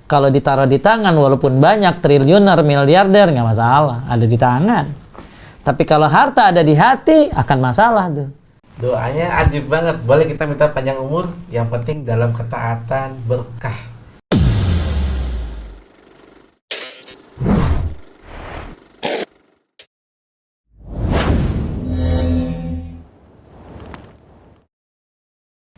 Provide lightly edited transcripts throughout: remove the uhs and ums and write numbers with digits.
Kalau ditaruh di tangan, walaupun banyak, triliuner, miliarder, nggak masalah, ada di tangan. Tapi kalau harta ada di hati, akan masalah tuh. Doanya ajib banget. Boleh kita minta panjang umur, yang penting dalam ketaatan berkah.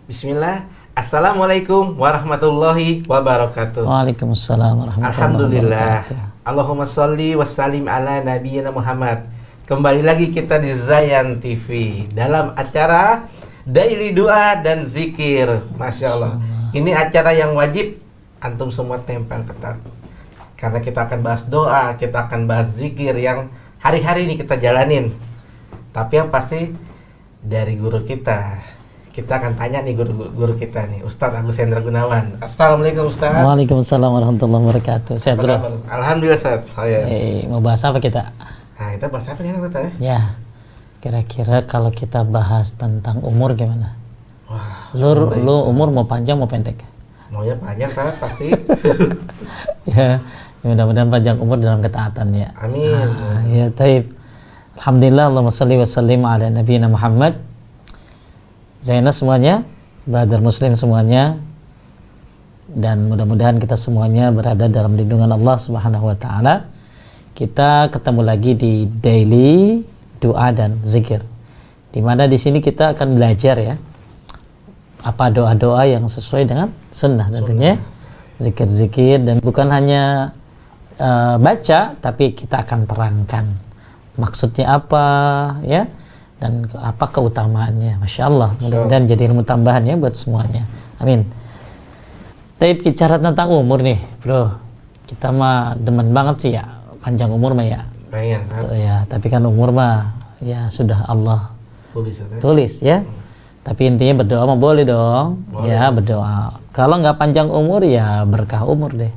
Bismillah. Assalamualaikum warahmatullahi wabarakatuh. Waalaikumsalam warahmatullahi Alhamdulillah. wabarakatuh. Allahumma sholli wassalim ala nabiyyina Muhammad. Kembali lagi kita di Zayan TV dalam acara Daily Doa dan Zikir. Masya Allah. Ini acara yang wajib antum semua tempel ketat. Karena kita akan bahas doa, kita akan bahas zikir yang hari-hari ini kita jalanin. Tapi yang pasti dari guru kita. Kita akan tanya nih guru kita nih, Ustadz Agus Hendra Gunawan. Assalamualaikum Ustadz. Waalaikumsalam warahmatullahi wabarakatuh. Sehat bro? Alhamdulillah Ustadz. Mau bahas apa kita? Nah, kita bahas apa nih Ustadz? Ya, kira-kira kalau kita bahas tentang umur gimana? Wah, Lu umur mau panjang mau pendek? maunya panjang kan pasti. Ya, mudah-mudahan panjang umur dalam ketaatan ya. Amin. Ya, taib. Alhamdulillah, Allahumma shalli wa sallim ala nabiyina Muhammad. Zainah semuanya, brother muslim semuanya, dan mudah-mudahan kita semuanya berada dalam lindungan Allah Subhanahu wa taala. Kita ketemu lagi di Daily Doa dan Zikir. Di mana di sini kita akan belajar ya apa doa-doa yang sesuai dengan sunnah tentunya, zikir-zikir, dan bukan hanya baca, tapi kita akan terangkan maksudnya apa ya, dan apa keutamaannya. Masya Allah, mudah-mudahan jadi ilmu tambahan ya buat semuanya, amin. Tapi bicara tentang umur nih bro, kita mah demen banget sih ya panjang umur mah ya. Pengen kan? Ya, tapi kan umur mah ya sudah Allah tulis ya. Tapi intinya berdoa mah boleh dong. Boleh. Ya berdoa. Kalau nggak panjang umur ya berkah umur deh,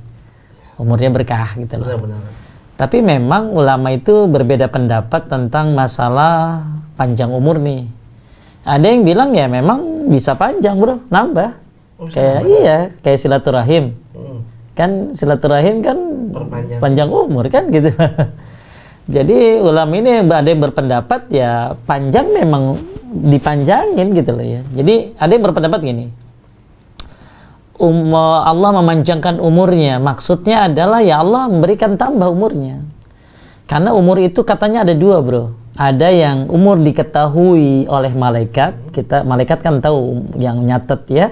umurnya berkah gitu loh. Benar-benar. Tapi memang ulama itu berbeda pendapat tentang masalah panjang umur nih. Ada yang bilang ya memang bisa panjang bro, nambah. Kayak iya, kayak silaturahim. Kan silaturahim kan panjang umur kan gitu. Jadi ulama ini ada yang berpendapat ya panjang memang dipanjangin gitu loh ya. Jadi ada yang berpendapat gini. Allah memanjangkan umurnya, maksudnya adalah ya Allah memberikan tambah umurnya. Karena umur itu katanya ada dua bro. Ada yang umur diketahui oleh malaikat, malaikat kan tahu yang nyatet ya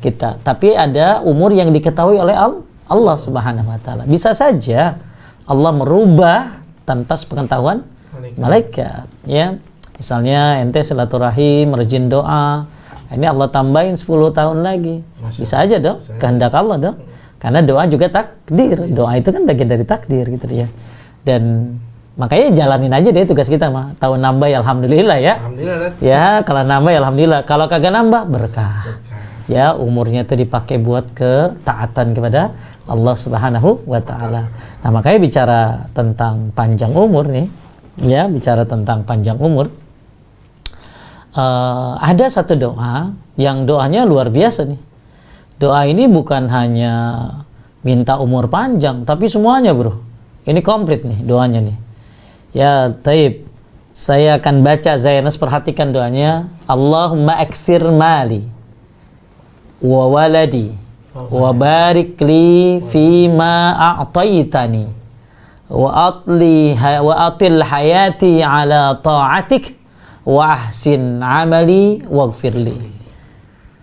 kita. Tapi ada umur yang diketahui oleh Allah Subhanahu Wa Taala. Bisa saja Allah merubah tanpa sepengetahuan malaikat. Ya, misalnya ente silaturahim, rajin doa. Ini Allah tambahin 10 tahun lagi. Bisa aja dong, kehendak Allah dong. Karena doa juga takdir. Doa itu kan bagian dari takdir gitu ya. Dan makanya jalanin aja deh tugas kita mah. Tahu nambah ya alhamdulillah ya. Alhamdulillah. Ya, kalau nambah ya alhamdulillah. Kalau kagak nambah berkah. Ya, umurnya itu dipakai buat ketaatan kepada Allah Subhanahu wa taala. Nah, makanya bicara tentang panjang umur nih. Ya, bicara tentang panjang umur. Ada satu doa yang doanya luar biasa nih. Doa ini bukan hanya minta umur panjang, tapi semuanya bro. Ini komplit nih doanya nih. Ya, taib. Saya akan baca, Zainas perhatikan doanya. Allahumma aksir mali wa waladi wa barik li fima a'taitani wa atil hayati ala ta'atik wa ahsin amali waghfirli.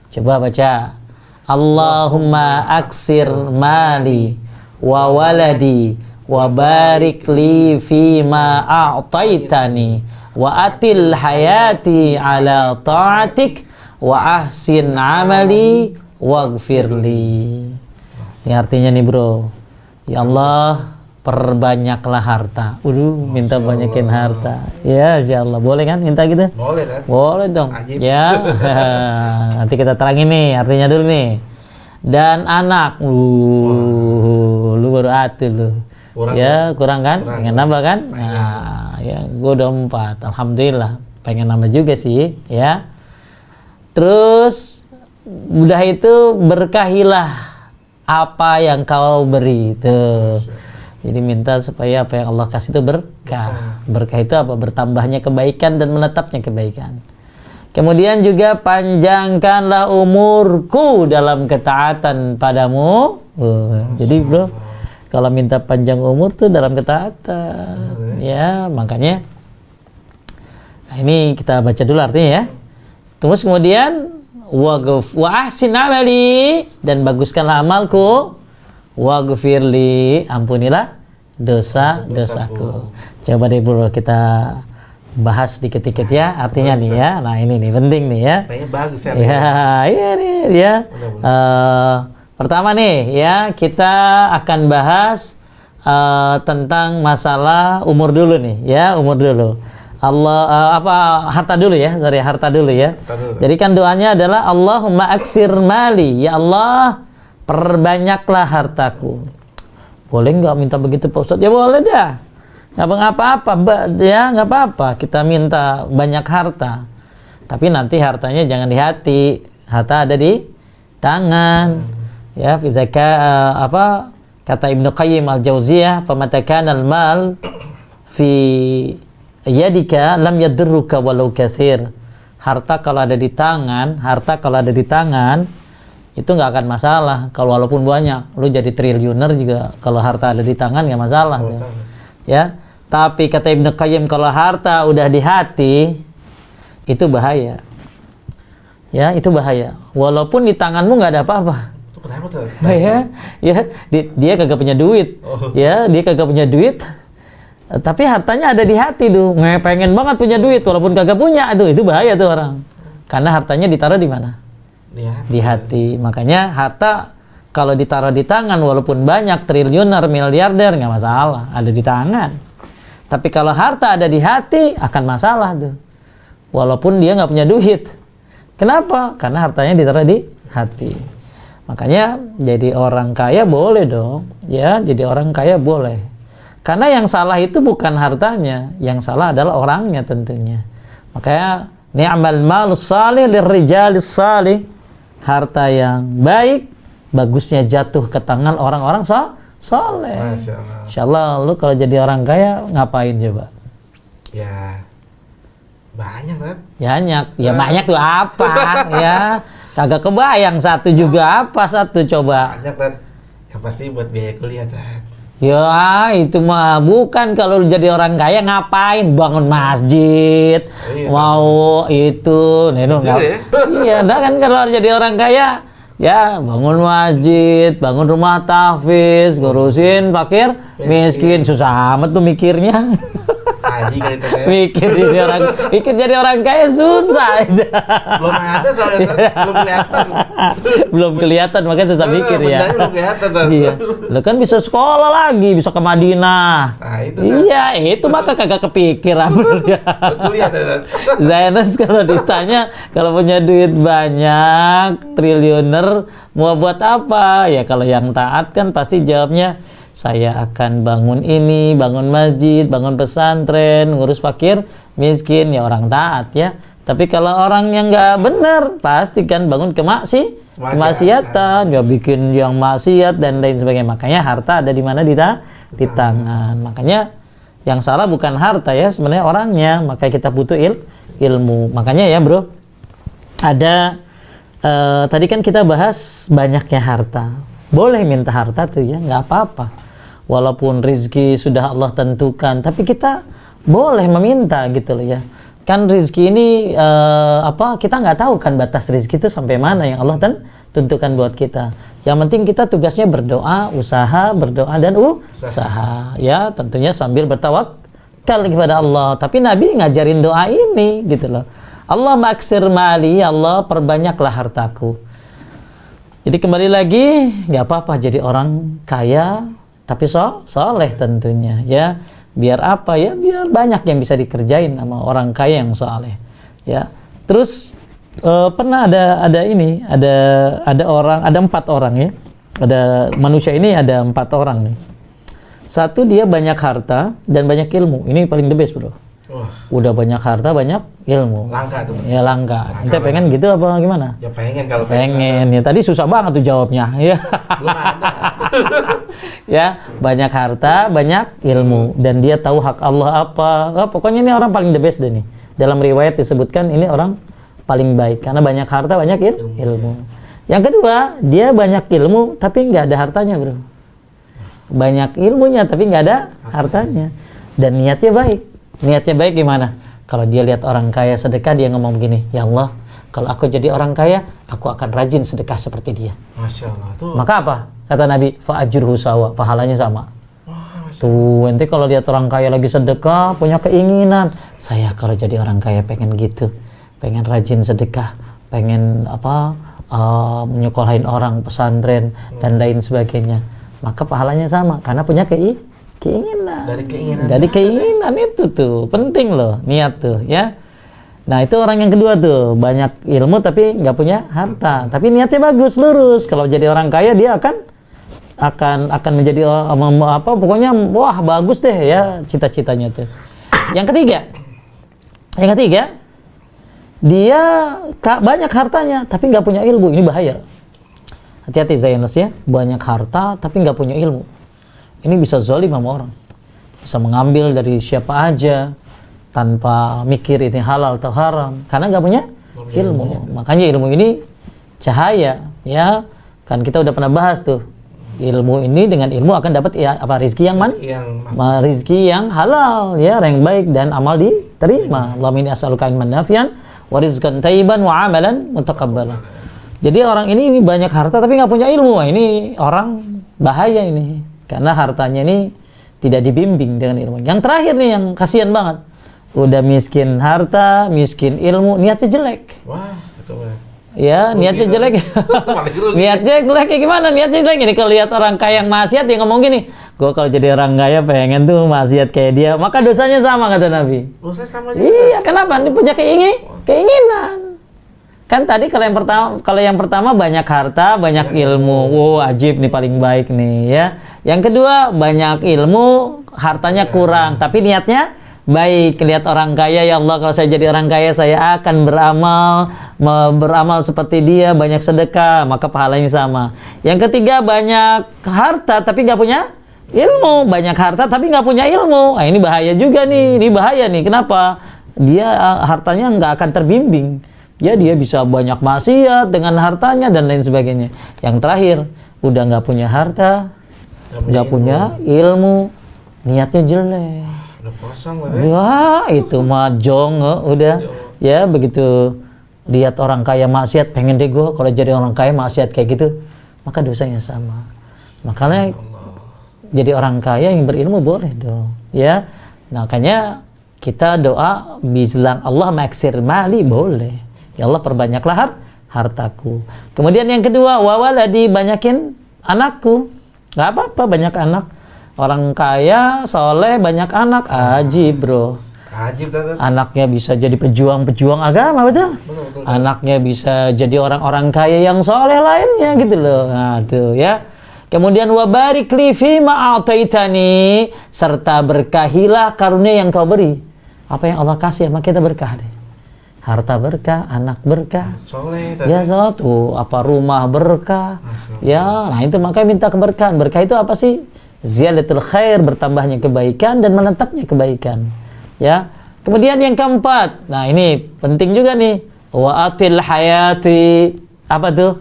Coba baca. Allahumma aksir mali wa waladi wa barik li fima a'taitani wa atil hayati ala ta'atik wa ahsin amali waghfirli. Ini artinya nih bro, ya Allah perbanyaklah harta. Minta banyakin harta. Ya, insya Allah. Boleh kan minta gitu? Boleh kan? Boleh dong. Ajib. Ya. Nanti kita terangin nih artinya dulu nih. Dan anak. Lu baru atil lu. Kurang kan? Pengen nambah kan? Nah, ya gua udah 4. Alhamdulillah. Pengen nambah juga sih, ya. Terus udah itu berkahilah apa yang kau beri. Tuh. Jadi minta supaya apa yang Allah kasih itu berkah. Berkah itu apa? Bertambahnya kebaikan dan menetapnya kebaikan. Kemudian juga panjangkanlah umurku dalam ketaatan padamu. Jadi bro, kalau minta panjang umur tuh dalam ketaatan. Ya, makanya nah ini kita baca dulu artinya ya. Terus kemudian wa ahsin amali, dan baguskanlah amalku. Waghfirli, ampunilah dosa-dosaku. Coba deh bro kita bahas dikit-dikit ya artinya nih ya. Nah ini nih penting nih ya. Kayaknya bagus ya. Ya, iya nih ya. Pertama nih ya, kita akan bahas tentang masalah umur dulu nih ya, umur dulu. Harta dulu ya, harta dulu ya. Jadi kan doanya adalah Allahumma aksir mali, ya Allah perbanyaklah hartaku. Boleh nggak minta begitu Pak Ustadz? Ya boleh dah. Nggak apa-apa, ya nggak apa-apa. Kita minta banyak harta. Tapi nanti hartanya jangan di hati. Harta ada di tangan. Ya, kata Ibnu Qayyim al-Jauziyah, "Famatakan al-mal fi yadika lam yadurruka walau katsir." Harta kalau ada di tangan, itu nggak akan masalah kalau walaupun banyak. Lu jadi triliuner juga kalau harta ada di tangan nggak masalah tuh. Ya, tapi kata Ibnu Qayyim kalau harta udah di hati itu bahaya. Ya, itu bahaya. Walaupun di tanganmu nggak ada apa-apa. Kenapa tuh? Dia kagak punya duit. Ya, dia kagak punya duit. Tapi hartanya ada di hati tuh. Pengen banget punya duit walaupun kagak punya. Itu bahaya tuh orang. Karena hartanya ditaruh di mana? Di hati. Makanya harta kalau ditaruh di tangan walaupun banyak, triliuner, miliarder, nggak masalah, ada di tangan. Tapi kalau harta ada di hati akan masalah tuh, walaupun dia nggak punya duit. Kenapa? Karena hartanya ditaruh di hati. Makanya jadi orang kaya boleh dong, ya, jadi orang kaya boleh. Karena yang salah itu bukan hartanya, yang salah adalah orangnya tentunya. Makanya ni'mal malus salih lirrijalis salih. Harta yang baik bagusnya jatuh ke tangan orang-orang soleh. Masya Allah. Insya Allah lu kalau jadi orang kaya ngapain coba? Ya banyak kan? Banyak tuh apa? Ya kagak kebayang satu juga apa satu coba? Banyak kan? Yang pasti buat biaya kuliah kan? Ya itu mah bukan. Kalau jadi orang kaya ngapain? Bangun masjid, mau itu, iya, nah kan kalau jadi orang kaya, ya bangun masjid, bangun rumah tahfiz, ngurusin fakir, miskin, susah amat tuh mikirnya. Mikir jadi orang kaya susah. Belum ada soalnya, belum kelihatan makanya susah mikir ya. Belum kelihatan. Iya, lo kan bisa sekolah lagi, bisa ke Madinah. Nah, itu iya, itu maka kagak kepikiran. Zainas kalau ditanya kalau punya duit banyak, triliuner, mau buat apa? Ya kalau yang taat kan pasti jawabnya, saya akan bangun ini, bangun masjid, bangun pesantren, ngurus fakir, miskin, ya orang taat ya. Tapi kalau orang yang nggak benar, pasti kan bangun kemaksiatan, ya bikin yang maksiat dan lain sebagainya. Makanya harta ada di mana? Di tangan. Makanya yang salah bukan harta ya, sebenarnya orangnya. Makanya kita butuh ilmu. Makanya ya bro, ada tadi kan kita bahas banyaknya harta. Boleh minta harta tuh ya, nggak apa-apa. Walaupun rezeki sudah Allah tentukan, tapi kita boleh meminta gitu loh ya. Kan rezeki ini kita nggak tahu kan batas rezeki itu sampai mana yang Allah tentukan buat kita. Yang penting kita tugasnya berdoa, berdoa dan usaha ya, tentunya sambil bertawakal kepada Allah. Tapi Nabi ngajarin doa ini gitu loh. Allah maksir mali, Allah perbanyaklah hartaku. Jadi kembali lagi, nggak apa-apa jadi orang kaya, tapi soleh tentunya ya. Biar apa ya? Biar banyak yang bisa dikerjain sama orang kaya yang soleh ya. Terus pernah ada 4 orang ya. Ada manusia ini ada 4 orang nih. Satu dia banyak harta dan banyak ilmu. Ini paling the best bro. Wah, Udah banyak harta, banyak ilmu. langka tuh. Ya langka. Langka Ente pengen gitu apa gimana? Ya pengen kalau Pengen. Ya tadi susah banget tuh jawabnya. Ya. belum ada. Ya, banyak harta, banyak ilmu, dan dia tahu hak Allah apa. Pokoknya ini orang paling the best deh nih. Dalam riwayat disebutkan ini orang paling baik karena banyak harta, banyak ilmu. Yang kedua, dia banyak ilmu tapi nggak ada hartanya, bro. Banyak ilmunya tapi nggak ada hartanya, dan niatnya baik. Niatnya baik gimana? Kalau dia lihat orang kaya sedekah, dia ngomong begini, ya Allah, kalau aku jadi orang kaya, aku akan rajin sedekah seperti dia. Masya Allah tuh. Maka apa? Kata Nabi, fa'ajruhu sawa, pahalanya sama. Wah, Tuh, nanti kalau lihat orang kaya lagi sedekah, punya keinginan, saya kalau jadi orang kaya pengen gitu, pengen rajin sedekah, pengen menyekolahin orang, pesantren dan lain sebagainya. Maka pahalanya sama, karena punya keinginan. Dari keinginan itu tuh penting loh, niat tuh ya. Nah itu orang yang kedua tuh, banyak ilmu tapi nggak punya harta, tapi niatnya bagus, lurus. Kalau jadi orang kaya dia akan menjadi pokoknya wah bagus deh ya cita-citanya tuh. Yang ketiga dia banyak hartanya tapi nggak punya ilmu. Ini bahaya. Hati-hati Zainus ya, banyak harta tapi nggak punya ilmu. Ini bisa zalim sama orang, bisa mengambil dari siapa aja tanpa mikir ini halal atau haram karena nggak punya ilmu. Makanya ilmu ini cahaya ya, kan kita udah pernah bahas tuh, ilmu ini dengan ilmu akan dapat ya rizki yang rizki yang halal ya, yang baik dan amal diterima. Allahumma inni as'aluka ilman nafi'an wa rizqan thayyiban wa amalan mutaqabbalan. Jadi orang ini banyak harta tapi nggak punya ilmu. Wah, ini orang bahaya ini. Karena hartanya ini tidak dibimbing dengan ilmu. Yang terakhir nih yang kasihan banget. Udah miskin harta, miskin ilmu, niatnya jelek. Wah, betul. Ya, niatnya jelek. Niatnya jelek kayak gimana? Niatnya jelek. Ini kalau lihat orang kaya yang maksiat, dia ngomong gini, gue kalau jadi orang kaya pengen tuh maksiat kayak dia. Maka dosanya sama, kata Nabi. Dosa sama juga. Iya, kenapa? Dia punya keinginan. Kan tadi kalau yang pertama banyak harta, banyak ilmu. Wow, ajib nih, paling baik nih ya. Yang kedua banyak ilmu, hartanya kurang, tapi niatnya baik. Lihat orang kaya, ya Allah kalau saya jadi orang kaya saya akan beramal seperti dia, banyak sedekah, maka pahalanya sama. Yang ketiga banyak harta tapi nggak punya ilmu, banyak harta tapi nggak punya ilmu. Nah, ini bahaya juga nih, ini bahaya nih. Kenapa? Dia hartanya nggak akan terbimbing. Ya dia bisa banyak maksiat dengan hartanya dan lain sebagainya. Yang terakhir, udah nggak punya harta, nggak punya ilmu, niatnya jelek. Udah kosong wah itu mah jong, udah ya begitu lihat orang kaya maksiat, pengen deh gue kalau jadi orang kaya maksiat kayak gitu, maka dosanya sama. Makanya jadi orang kaya yang berilmu boleh dong, ya. Makanya kita doa bilang Allah maksir mali, boleh. Ya Allah perbanyaklah hartaku. Kemudian yang kedua, wawaladi, banyakin anakku. Nggak apa-apa banyak anak. Orang kaya, soleh, banyak anak. Ajib bro. Ajib tante. Anaknya bisa jadi pejuang agama, betul? Betul. Anaknya bisa jadi orang-orang kaya yang soleh lainnya gitu loh. Nah tuh ya. Kemudian wabarik li fima a'taitani, serta berkahilah karunia yang kau beri. Apa yang Allah kasih, maka kita berkah deh. Harta berkah, anak berkah, soleh, ya suatu rumah berkah, ya. Nah itu makanya minta keberkahan. Berkah itu apa sih? Ziyadatul khair, bertambahnya kebaikan dan menetapnya kebaikan, ya. Kemudian yang keempat, nah ini penting juga nih, wa atil hayati, apa tuh?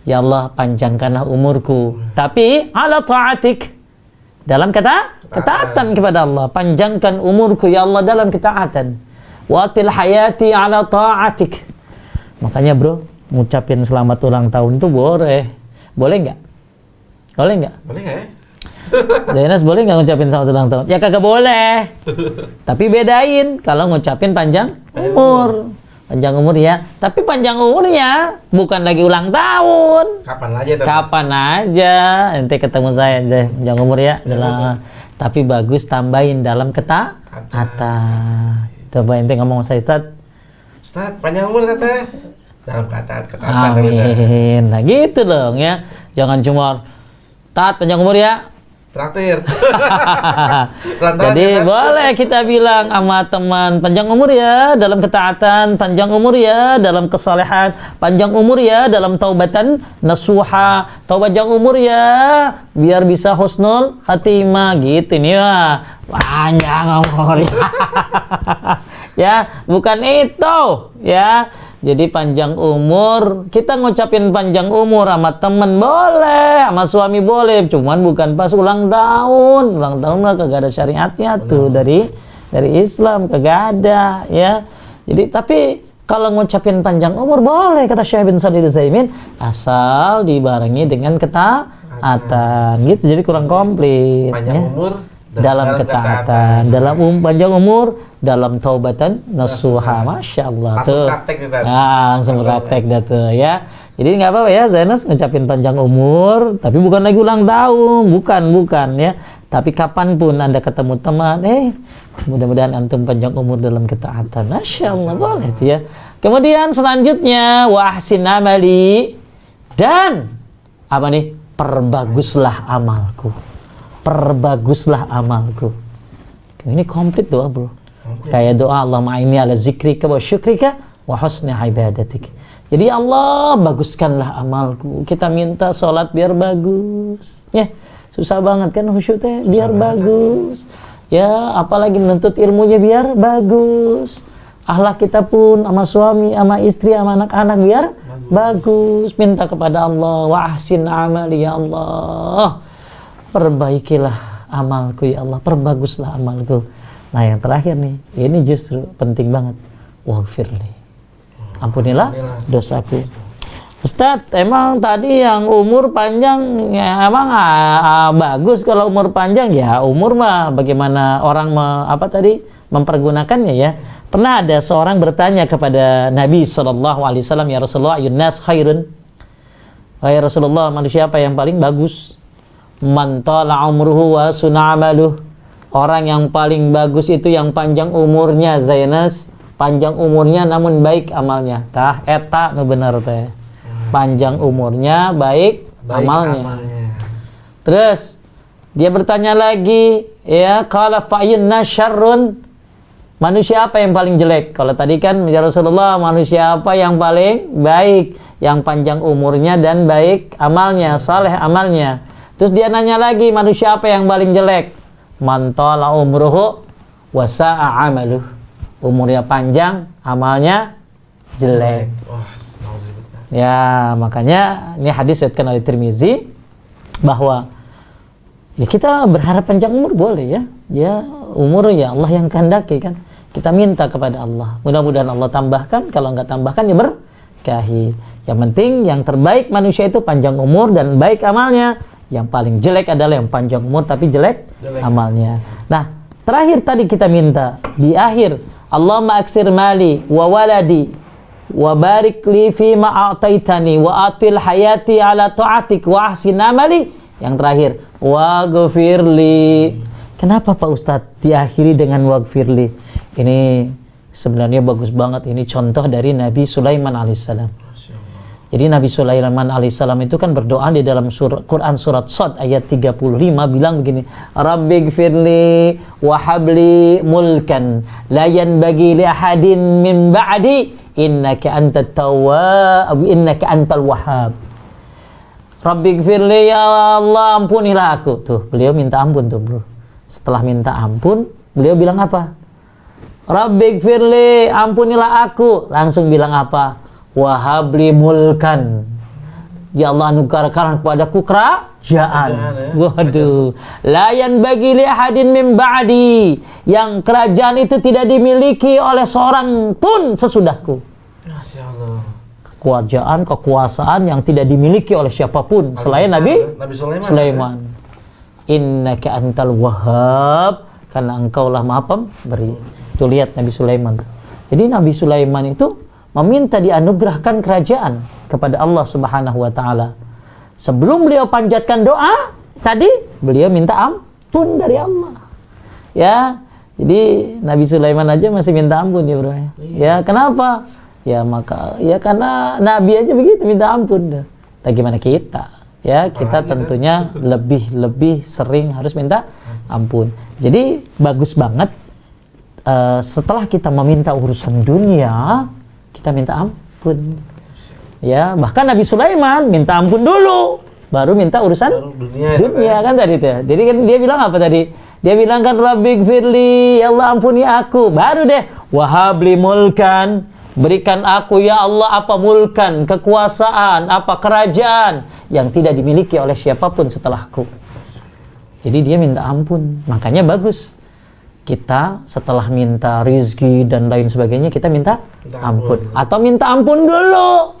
Ya Allah panjangkanlah umurku, tapi ala ta'atik, dalam ketaatan kepada Allah. Panjangkan umurku ya Allah dalam ketaatan. Watil hayati ala ta'atik. Makanya bro, ngucapin selamat ulang tahun itu boleh nggak? Boleh nggak ya? Zainas boleh nggak ngucapin selamat ulang tahun? Ya kagak boleh. Tapi bedain kalau ngucapin panjang umur. Panjang umur ya. Tapi panjang umurnya bukan lagi ulang tahun. Kapan aja. Nanti ketemu saya aja. Panjang umur ya. Tapi bagus tambahin dalam ketaatan. Coba ente ngomong saya, Ustaz, panjang umur kata. Dalam ketaatan. Amin. Nah gitu dong ya. Jangan cuma panjang umur ya. Traktir. Jadi boleh kita bilang sama teman, panjang umur ya dalam ketaatan, panjang umur ya dalam kesalehan, panjang umur ya dalam taubatan nasuha, panjang umur ya biar bisa husnul khatimah gitu nih ya. Panjang umur ya. Ya, bukan itu ya. Jadi panjang umur, kita ngucapin panjang umur sama temen boleh, sama suami boleh, cuman bukan pas ulang tahun. Ulang tahun lah kagak ada syariatnya tuh dari Islam, kagak ada ya. Jadi tapi kalau ngucapin panjang umur boleh kata Syekh bin Shalih Al-Utsaimin, asal dibarengi dengan ketaatan gitu. Jadi kurang komplit panjang ya. umur Dalam ketaatan, panjang umur, dalam taubatan nasuha, masya Allah langsung tuh. praktek nih, Tad. Nah, langsung praktek dah tuh ya. Jadi nggak apa-apa ya, Zainus ngucapin panjang umur, tapi bukan lagi ulang tahun, bukan ya. Tapi kapanpun Anda ketemu teman, mudah-mudahan antum panjang umur dalam ketaatan, masya Allah boleh tuh ya. Kemudian selanjutnya wahsin amali, dan apa nih? Perbaguslah amalku. Perbaguslah amalku. Ini komplit doa, bro. Kayak doa Allahumma inni ala zikrika wa syukrika wa husni ibadatik. Jadi Allah baguskanlah amalku. Kita minta sholat biar bagus. Ya, susah banget kan khusyuknya biar bagus. Ya, apalagi menuntut ilmunya biar bagus. Akhlak kita pun sama suami, sama istri, sama anak-anak biar bagus. Minta kepada Allah, wa ahsin amali ya Allah. Perbaikilah amalku ya Allah, perbaguslah amalku. Nah yang terakhir nih, ini justru penting banget. Waghfirli, ampunilah dosaku. Ustadz, emang tadi yang umur panjang ya, emang bagus kalau umur panjang ya? Umur mah bagaimana orang mempergunakannya ya? Pernah ada seorang bertanya kepada Nabi SAW, ya Rasulullah, ayunnas khairun, ya Rasulullah, manusia apa yang paling bagus? Man tala umruhu wa suna amaluh. Orang yang paling bagus itu yang panjang umurnya, Zainas, panjang umurnya namun baik amalnya. Tah eta nu bener teh. Panjang umurnya, baik amalnya. Terus dia bertanya lagi, ya, qala fa'inna syarrun. Manusia apa yang paling jelek? Kalau tadi kan ya Rasulullah, manusia apa yang paling baik? Yang panjang umurnya dan baik amalnya, saleh amalnya. Terus dia nanya lagi, manusia apa yang paling jelek? Man tala umruhu wa sa'a amaluh. Umurnya panjang, amalnya jelek. Ya, makanya ini hadis diriwayatkan oleh Tirmizi bahwa ya kita berharap panjang umur boleh ya. Ya, umur ya Allah yang kehendaki kan. Kita minta kepada Allah. Mudah-mudahan Allah tambahkan, kalau enggak tambahkan ya berkahi. Yang penting yang terbaik manusia itu panjang umur dan baik amalnya. Yang paling jelek adalah yang panjang umur tapi jelek amalnya. Nah, terakhir tadi kita minta di akhir, Allahumma aksir mali wa waladi wa barik li fi ma a'taitani wa atil hayati ala ta'atik wa ahsin amali. Yang terakhir, waghfirli. Kenapa Pak Ustadz diakhiri dengan waghfirli? Ini sebenarnya bagus banget, ini contoh dari Nabi Sulaiman alaihissalam. Jadi Nabi Sulaiman alaihissalam itu kan berdoa di dalam Quran surat Shad ayat 35 bilang begini, Rabbighfirli wa habli mulkan la yanbaghi li ahadin min ba'di innaka antat tawwab innaka antal wahhab. Rabbighfirli ya Allah, ampunilah aku. Tuh, beliau minta ampun tuh, bro. Setelah minta ampun, beliau bilang apa? Rabbighfirli, ampunilah aku. Langsung bilang apa? Wahabli mulkan, ya Allah anugerahkan kepadaku kerajaan. Waduh, layan bagi li ahadin min ba'di, yang kerajaan itu tidak dimiliki oleh seorang pun sesudahku. Masya Allah. Kekuasaan yang tidak dimiliki oleh siapapun selain Nabi Sulaiman. Innaka antal wahhab, karena engkaulah maha pemberi. Tuh lihat Nabi Sulaiman. Jadi Nabi Sulaiman itu meminta dianugerahkan kerajaan kepada Allah Subhanahu wa taala. Sebelum beliau panjatkan doa, tadi beliau minta ampun dari Allah. Ya. Jadi Nabi Sulaiman aja masih minta ampun ya, Bro. Ya, kenapa? Ya karena nabi aja begitu minta ampun. Nah, gimana kita? ya kita tentunya lebih sering harus minta ampun. Jadi bagus banget setelah kita meminta urusan dunia, kita minta ampun. Ya, bahkan Nabi Sulaiman minta ampun dulu, baru minta urusan dunia kan tadi tuh. Jadi kan dia bilang apa tadi? Dia bilang kan Rabbighfirli, ya Allah ampuni aku. Baru deh wahabli mulkan, berikan aku ya Allah apa mulkan, kekuasaan, apa kerajaan yang tidak dimiliki oleh siapapun setelahku. Jadi dia minta ampun. Makanya bagus kita setelah minta rizki dan lain sebagainya, kita minta ampun. Atau minta ampun dulu,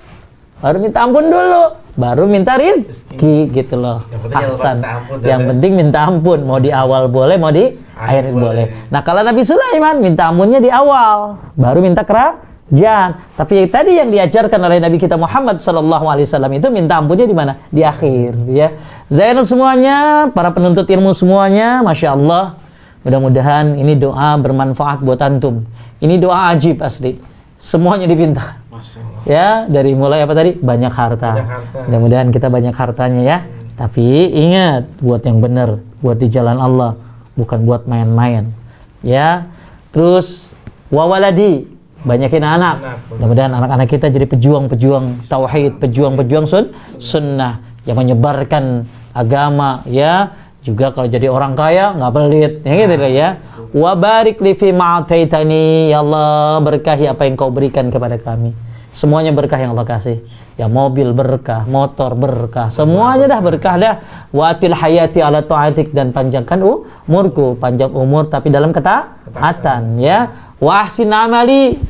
baru minta ampun dulu, baru minta rizki gitu loh. Hasan. Yang penting minta ampun. Mau di awal boleh, mau di akhir boleh. Nah kalau Nabi Sulaiman minta ampunnya di awal, baru minta kerajaan. Tapi tadi yang diajarkan oleh Nabi kita Muhammad SAW itu minta ampunnya di mana? Di akhir. Ya. Zainul semuanya, para penuntut ilmu semuanya, masya Allah. Mudah-mudahan ini doa bermanfaat buat antum. Ini doa ajib asli. Semuanya dipinta. Ya, dari mulai apa tadi? Banyak harta. Mudah-mudahan kita banyak hartanya ya. Tapi ingat, buat yang benar, buat di jalan Allah, bukan buat main-main. Ya. Terus wawaladi, banyakin anak. Mudah-mudahan anak-anak kita jadi pejuang-pejuang tauhid, pejuang-pejuang sunnah yang menyebarkan agama ya. Juga kalau jadi orang kaya nggak pelit, ya gitu ya. Wa barik li fi ma'ataitani, ya Allah berkahi apa yang kau berikan kepada kami. Semuanya berkah yang Allah kasih. Ya mobil berkah, motor berkah, semuanya dah berkah dah. Wa atil hayati ala ta'atik, dan panjangkan umurku, panjang umur tapi dalam ketaatan ya. Wa ahsin amali,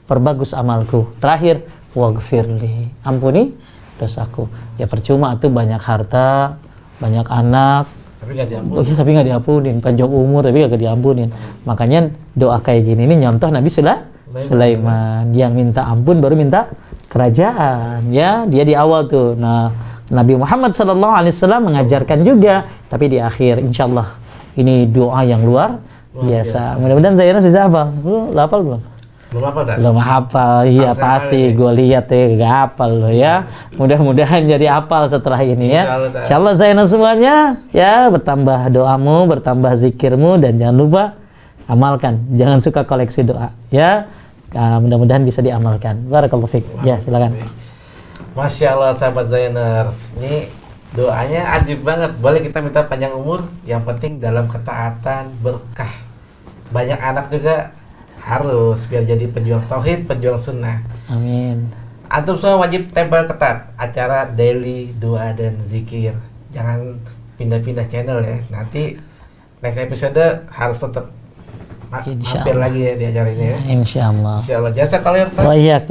perbagus amalku. Terakhir, waghfirli, ampuni dosaku. Ya percuma tuh banyak harta, banyak anak, tapi nggak diampunin, panjang umur tapi nggak diampunin. Makanya doa kayak gini ini nyontoh Nabi Sulaiman yang minta ampun baru minta kerajaan ya, dia di awal tuh. Nah Nabi Muhammad SAW mengajarkan juga, tapi di akhir. Insyaallah ini doa yang luar biasa. Mudah-mudahan Zainal bisa hafal. Lu hafal belum? Belum hafal, iya pasti. Gue lihat ya, gak hafal lo ya. Mudah-mudahan jadi hafal setelah ini ya. Insyaallah Zainal semuanya ya, bertambah doamu, bertambah zikirmu, dan jangan lupa amalkan. Jangan suka koleksi doa ya. Mudah-mudahan bisa diamalkan. Barakallahu fiik. Ya silakan. Masya Allah sahabat Zainers, ini doanya ajib banget. Boleh kita minta panjang umur, yang penting dalam ketaatan, berkah. Banyak anak juga harus biar jadi pejuang tauhid, pejuang sunnah. Amin. Antum semua wajib tempel ketat acara daily doa dan zikir. Jangan pindah-pindah channel ya. Nanti next episode harus tetap mampir lagi ya di acara ini ya. Insyaallah. Insyaallah. Jasa kalian. Waiyak.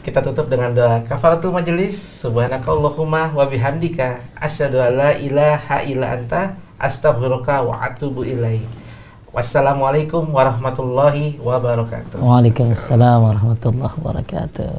Kita tutup dengan doa kafaratul majelis. Subhanakallahumma wa bihamdika asyhadu an la ilaha illa anta astaghfiruka wa atubu ilaik. Wassalamualaikum warahmatullahi wabarakatuh. Waalaikumsalam warahmatullahi wabarakatuh.